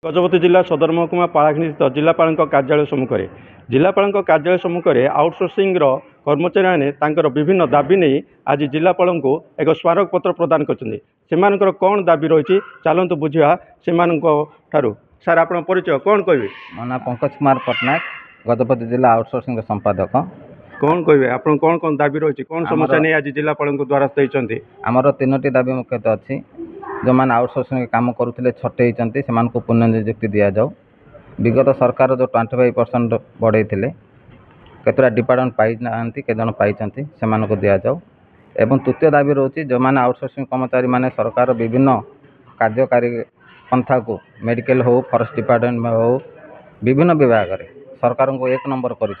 गजपति जिला सदर महकुमा पाराखनी स्थित जिलापाल कार्यालय सम्मुखें जिलापाल कार्यालय सम्मुखें आउटसोर्सिंग कर्मचारी मैंने विभिन्न दाबी नहीं आज जिलापाल को एक स्मारक पत्र प्रदान कर कौन दाबी रही चलतु बुझा से सार आप परिचय कौन कहे? मो ना पंकज कुमार पट्टनायक गजपति जिला आउटसोर्सिंग संपादक। कौन कहे आप कौन कौन दाबी रही कौन समस्या नहीं आज जिलापाल द्वारा आमर तीनोटी दाबी मुख्यतः अच्छी जो मैंने आउटसोर्सिंग काम करुले छटे होती से पुनः नियुक्ति दि जाऊ। विगत सरकार जो 25% बढ़े केतटा डिपार्टमेंट पाई ना केजन पाई से दि जाऊ। एवं तृतीय दाबी रोचे जो मैंने आउटसोर्सिंग कर्मचारी मैंने सरकार विभिन्न कार्यकारी पंथा को मेडिकल हो फॉरेस्ट डिपार्टमेंट में हो विभिन्न विभाग में सरकार को 1 नंबर कर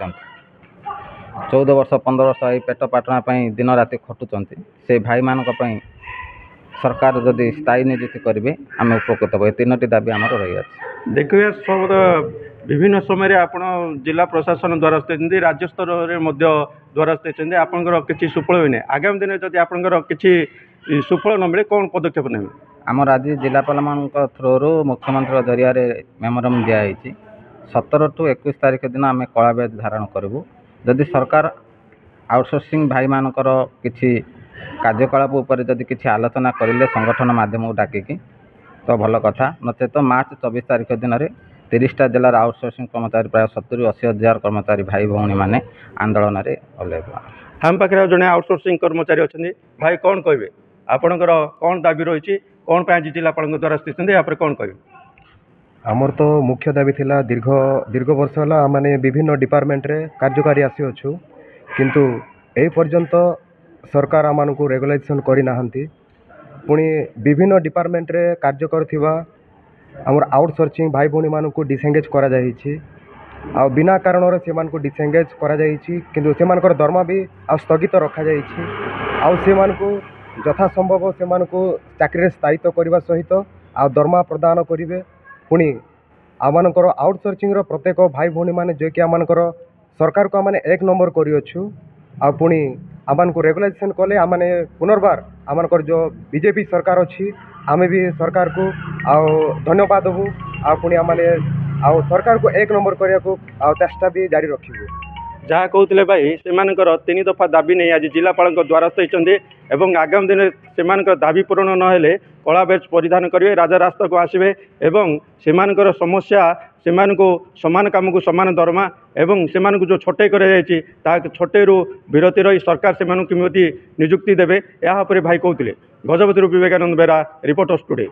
14 वर्ष 15 वर्ष ये पेट पाटना दिन राति खटुंट से भाई मान सरकार जदि स्थायी नियुक्ति करेंगे आम उपकृत हे। तीनोटी दाबी आम रही है। देखिए सब विभिन्न समय आप जिला प्रशासन द्वारस्थ होती राज्य स्तर में द्वारस्थ होती आपंकर किसी सुफल हुए आगामी दिन जब आपंकर किसी सुफल न मिले कौन पदक्षेप ने? आमर आज जिलापाल मान थ्रोरु मुख्यमंत्री जरिया मेमोरांडम दिखाई 17 टू 21 तारीख दिन आम कला बैच धारण करूँ। जदि सरकार आउटसोर्सिंग भाई मानकर किसी कार्यकलाप उपर जदि किसी आलोचना करें संगठन माध्यम डाकिकी तो भल कथा नचे तो मार्च 24 तारीख दिन में 30टा जिलार आउटसोर्सिंग कर्मचारी प्राय 70-80 हजार कर्मचारी भाई भौणी मैंने आंदोलन में ओह्लैबा। हम पाखे जड़े आउटसोर्सिंग कर्मचारी अच्छा भाई कौन कहे आपणकर कौन दाबी रही कौन आज जिलापाल द्वारा स्थित आप कौन कहे? आमर तो मुख्य दाबी थिला दीर्घ वर्ष है माने विभिन्न डिपार्टमेंट रे कार्यकारी आसीअछु किंतु ए पर्यंत सरकार आम को रेगुलेशन करना पुणी विभिन्न डिपार्टमेंट रे कार्य करथिबा आमर आउटसोर्सिंग भाई भौणी मान को डिसएंगेज करा जायछि आ बिना कारण रे सेमान को डिसएंगेज करा जायछि किंतु सेमानकर दरमा भी आ स्थगित रखा जायछि आ सेमान को यथा संभव सेमान को चाकरी स्थायित्व करने सहित आ दरमा प्रदान करेंगे। पुणी आमर आउटसोर्सिंग प्रत्येक भाई भौणी मैंने जो कि आम सरकार को आम 1 नंबर करूँ आ पुणी आम को रेगुलेशन कले आम पुनर्बार आमर जो बीजेपी सरकार अच्छी आम भी सरकार को धन्यवाद देवु आ पुणी आम सरकार को 1 नंबर करने को चेष्टा भी जारी रखू। जहाँ कहते भाई से 3 दफा दाबी नहीं आज जिलापाल द्वारस्थ होती आगामी दिन से दाबी पूरण नहेले कला बैच परिधान करेंगे राजा रास्ता को आसवे एवं से समस्या से समान काम को समान दरमा एवं से जो छटे कर छटेरु विरति रही सरकार से किमती नियुक्ति देवे यहाँ भाई कहते गजपति विवेकानंद बेरा रिपोर्टर्स टुडे।